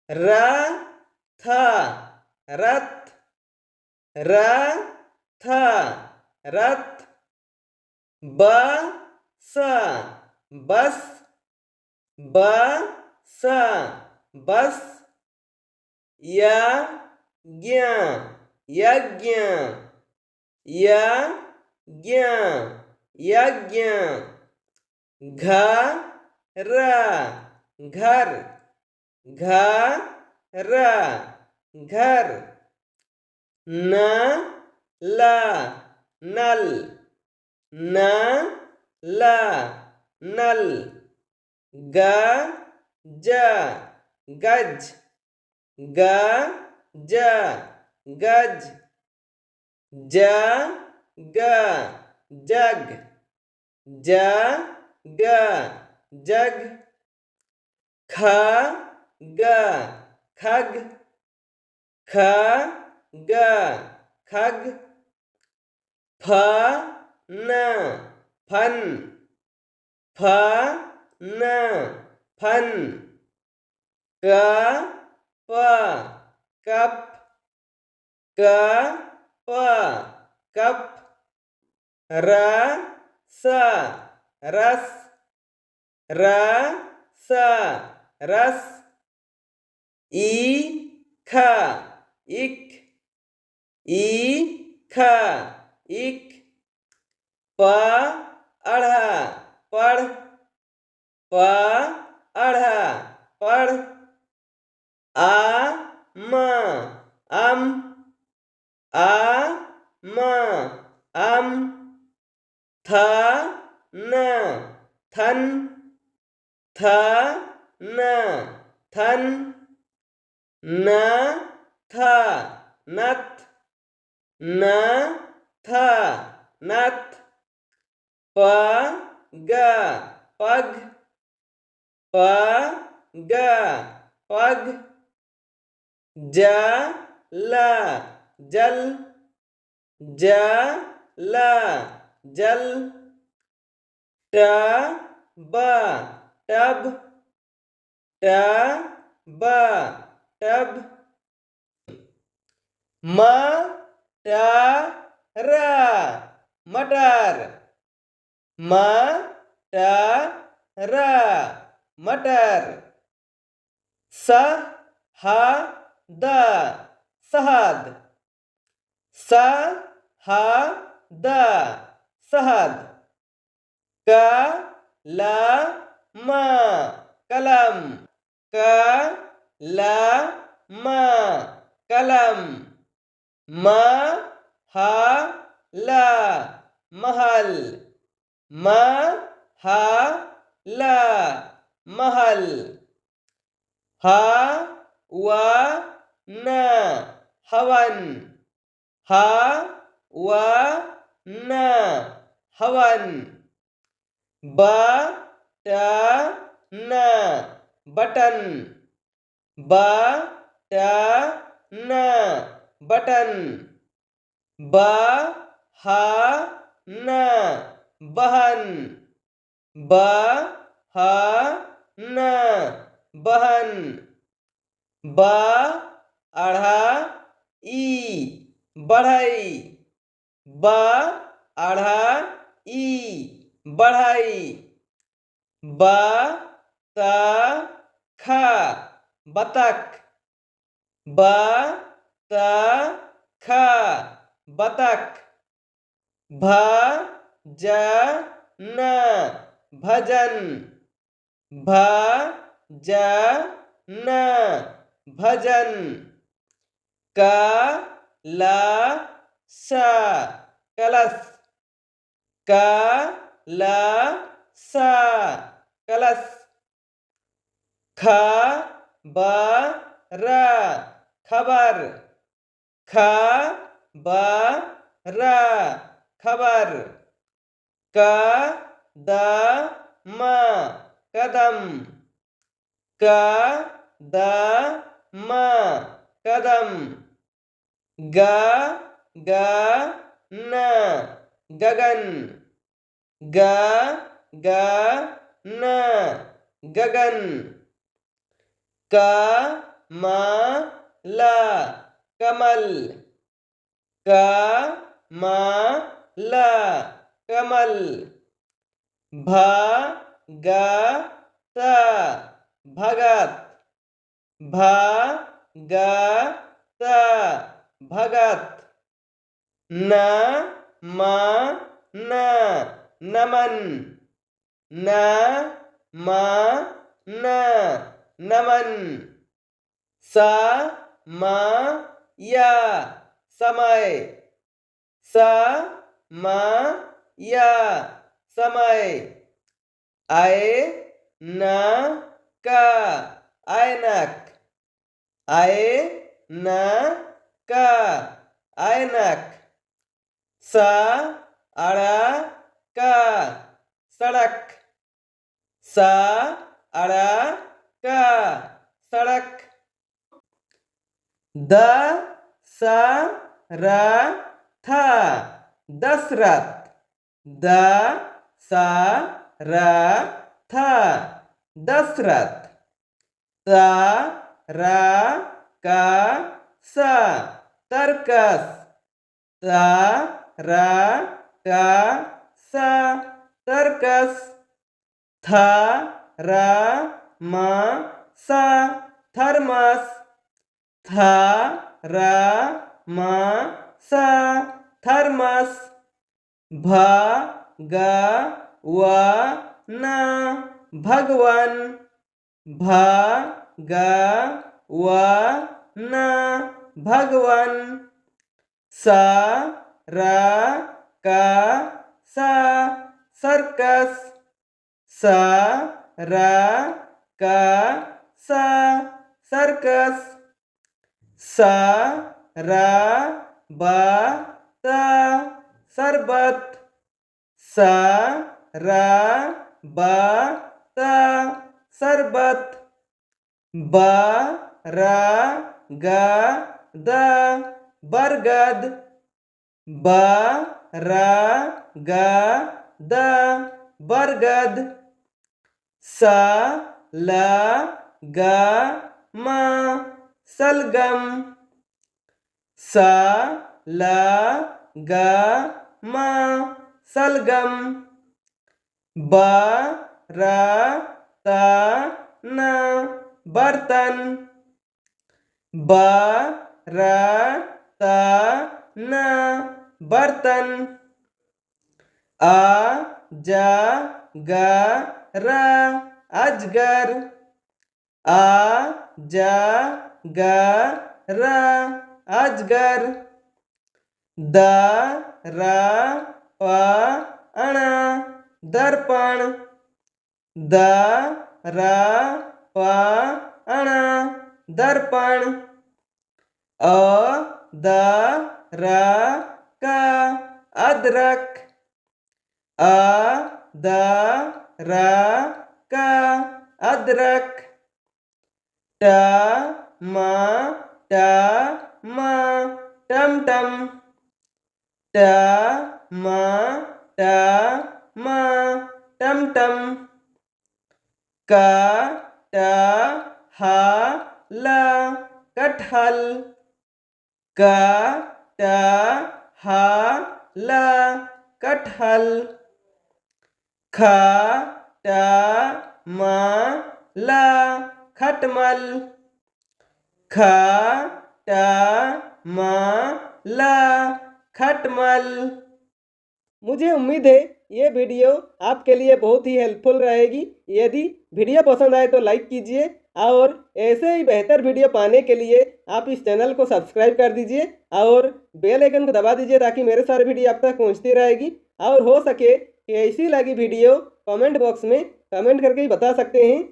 र थ रथ, र थ रथ। ब स बस, ब स बस। य ज्ञ यज्ञ, य ज्ञ यज्ञ। घ र घर, घ र घर। न ल नल, न ल नल। ग ज गज, ग ज गज। ज ग जग, ज ग जग। ख ग खग, ख ग खग। फ न फन, फ न फन। क प कप, क प कप। र स रस, र स रस। ई ख इक, ई ख इक। प अढ़ पढ़, प अढ़ पढ़। आ म अम, आ म अम। थ न थन, थ न थन। न थ नथ, न थ नथ। प ग पग, प ग पग। ज ल जल, ज ल जल। ट ब टब, ट ब टब। म ट र मटर, म ट र मटर। स ह द सहद, स ह द सहद। क ल म कलम, क ल म कलम। म ह ल महल, म ह ल महल। ह व न हवन, ह व न हवन। ब ट न बटन, ब ट न बटन। ब ह न बहन, ब ह न बहन। ब अढ़ ई बढ़ई, ब अढ़ ई बढ़ई। ब त ख बतख, ब त ख बतख। भ ज न भजन, भ ज न भजन। क ल स कलश, क ल स कलश। ख ब र खबर, ख ब र खबर। क द म कदम, क द म कदम। ग ग न गगन, ग ग न गगन। क माला कमल, कमला कमल, भगत भगत, भगत भगत, नमन नमन, नमन नमन, समय समय, समय समय, ऐनक ऐनक, ऐनक ऐनक, सड़क सड़क, सड़क सड़क, दशरथ दशरथ, दशरथ दशरथ, तरकस तरकस, तरकस तरकस, थर्मस थर्मस, थर्मस थर्मस, भगवन भगवन, भगवन भगवन, सर्कस सर्कस, सर्कस सर्कस, शरबत शरबत, शरबत शरबत, बरगद बरगद, बरगद बरगद, सलगम सलगम, सलगम सलगम, बर्तन बर्तन, बर्तन बर्तन, अजगर अजगर, अजगर अजगर, दर्पण दर्पण, दर्पण दर्पण, अदरक अदरक, अदरक अदरक, टमाटम टमटम, टमाटम टमटम, कटहल कटहल, कटहल कटहल, खटमल खटमल, खटमल खटमल। मुझे उम्मीद है ये वीडियो आपके लिए बहुत ही हेल्पफुल रहेगी। यदि वीडियो पसंद आए तो लाइक कीजिए और ऐसे ही बेहतर वीडियो पाने के लिए आप इस चैनल को सब्सक्राइब कर दीजिए और बेल आइकन को दबा दीजिए ताकि मेरे सारे वीडियो आप तक पहुंचती रहेगी। और हो सके कि ऐसी लगी वीडियो कमेंट बॉक्स में कमेंट करके ही बता सकते हैं।